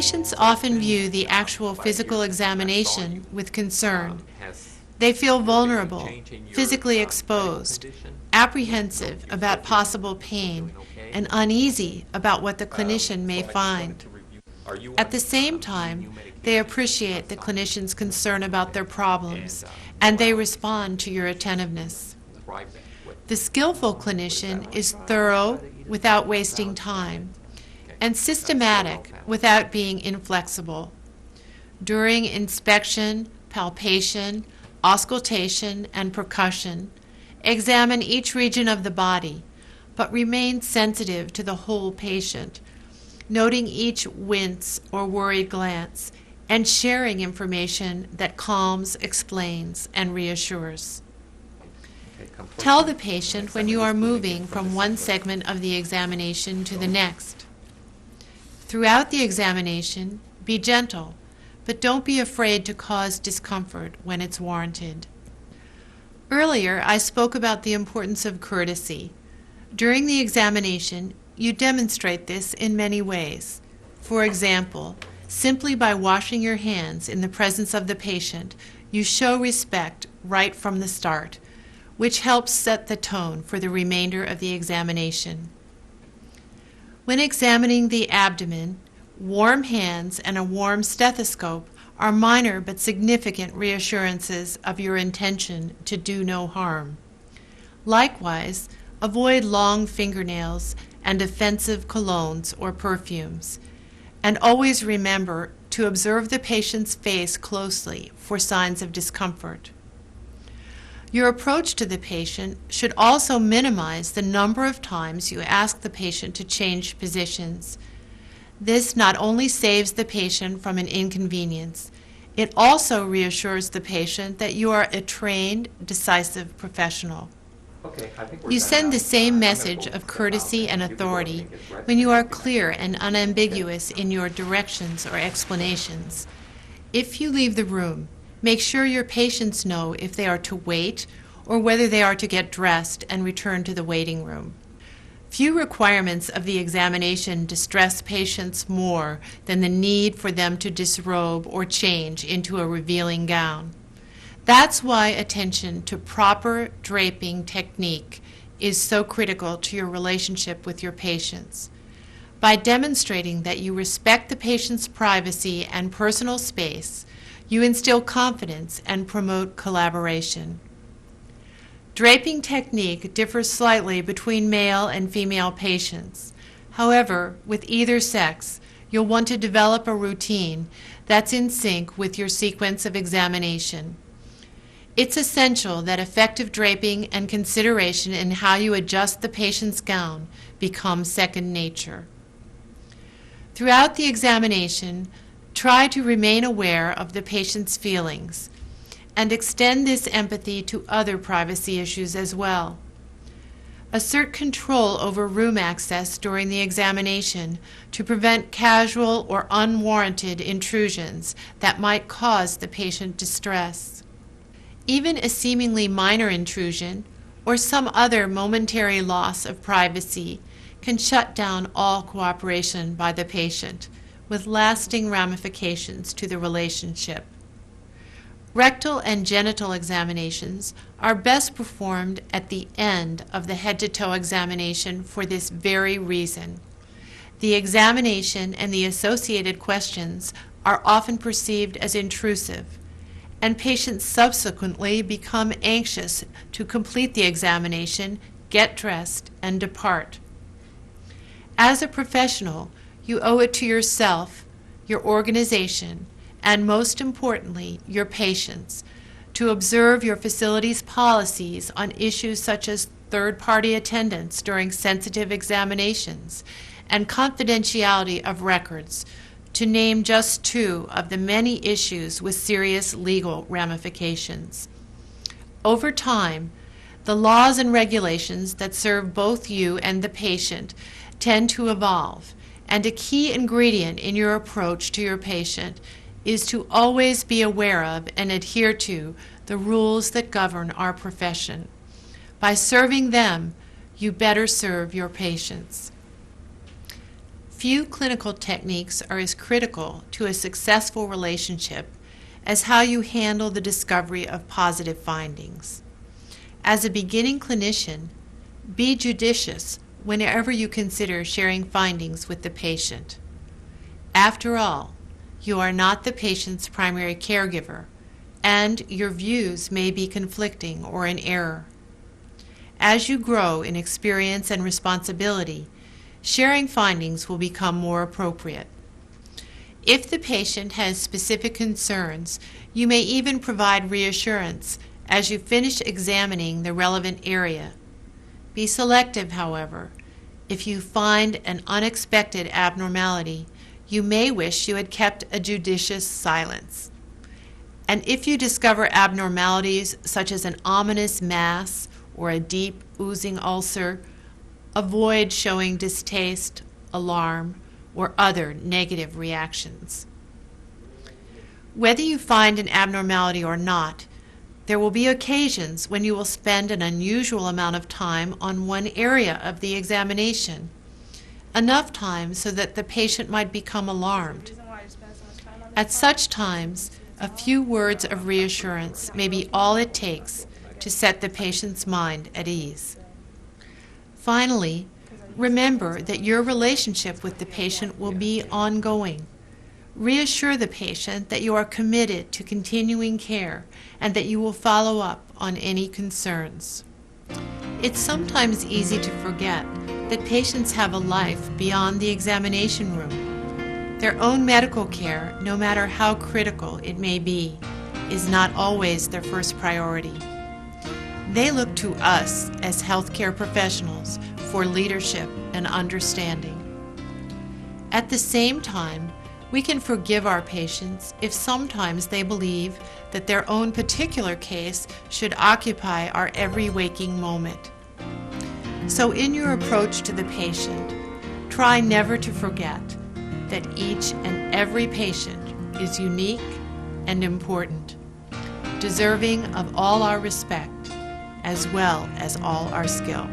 Patients often view the actual physical examination with concern. They feel vulnerable, physically exposed, apprehensive about possible pain, and uneasy about what the clinician may find. At the same time, they appreciate the clinician's concern about their problems, and they respond to your attentiveness. The skillful clinician is thorough without wasting time, and systematic without being inflexible. During inspection, palpation, auscultation, and percussion, examine each region of the body, but remain sensitive to the whole patient, noting each wince or worried glance, and sharing information that calms, explains, and reassures. Tell the patient when you are moving from one segment of the examination to the next. Throughout the examination, be gentle, but don't be afraid to cause discomfort when it's warranted. Earlier, I spoke about the importance of courtesy. During the examination, you demonstrate this in many ways. For example, simply by washing your hands in the presence of the patient, you show respect right from the start, which helps set the tone for the remainder of the examination. When examining the abdomen, warm hands and a warm stethoscope are minor but significant reassurances of your intention to do no harm. Likewise, avoid long fingernails and offensive colognes or perfumes, and always remember to observe the patient's face closely for signs of discomfort. Your approach to the patient should also minimize the number of times you ask the patient to change positions. This not only saves the patient from an inconvenience, it also reassures the patient that you are a trained, decisive professional. You send the same message of courtesy and authority when you are clear and unambiguous in your directions or explanations. If you leave the room, make sure your patients know if they are to wait or whether they are to get dressed and return to the waiting room. Few requirements of the examination distress patients more than the need for them to disrobe or change into a revealing gown. That's why attention to proper draping technique is so critical to your relationship with your patients. By demonstrating that you respect the patient's privacy and personal space, you instill confidence and promote collaboration. Draping technique differs slightly between male and female patients. However, with either sex, you'll want to develop a routine that's in sync with your sequence of examination. It's essential that effective draping and consideration in how you adjust the patient's gown become second nature. Throughout the examination, try to remain aware of the patient's feelings and extend this empathy to other privacy issues as well. Assert control over room access during the examination to prevent casual or unwarranted intrusions that might cause the patient distress. Even a seemingly minor intrusion or some other momentary loss of privacy can shut down all cooperation by the patient, with lasting ramifications to the relationship. Rectal and genital examinations are best performed at the end of the head-to-toe examination for this very reason. The examination and the associated questions are often perceived as intrusive, and patients subsequently become anxious to complete the examination, get dressed, and depart. As a professional, you owe it to yourself, your organization, and most importantly, your patients, to observe your facility's policies on issues such as third-party attendance during sensitive examinations and confidentiality of records, to name just two of the many issues with serious legal ramifications. Over time, the laws and regulations that serve both you and the patient tend to evolve, and a key ingredient in your approach to your patient is to always be aware of and adhere to the rules that govern our profession. By serving them, you better serve your patients. Few clinical techniques are as critical to a successful relationship as how you handle the discovery of positive findings. As a beginning clinician, be judicious whenever you consider sharing findings with the patient. After all, you are not the patient's primary caregiver, and your views may be conflicting or in error. As you grow in experience and responsibility, sharing findings will become more appropriate. If the patient has specific concerns, you may even provide reassurance as you finish examining the relevant area. Be selective, however. If you find an unexpected abnormality, you may wish you had kept a judicious silence. And if you discover abnormalities such as an ominous mass or a deep oozing ulcer, avoid showing distaste, alarm, or other negative reactions. Whether you find an abnormality or not, there will be occasions when you will spend an unusual amount of time on one area of the examination, enough time so that the patient might become alarmed. At such times, a few words of reassurance may be all it takes to set the patient's mind at ease. Finally, remember that your relationship with the patient will be ongoing. Reassure the patient that you are committed to continuing care and that you will follow up on any concerns. It's sometimes easy to forget that patients have a life beyond the examination room. Their own medical care, no matter how critical it may be, is not always their first priority. They look to us as healthcare professionals for leadership and understanding. At the same time, we can forgive our patients if sometimes they believe that their own particular case should occupy our every waking moment. So in your approach to the patient, try never to forget that each and every patient is unique and important, deserving of all our respect as well as all our skill.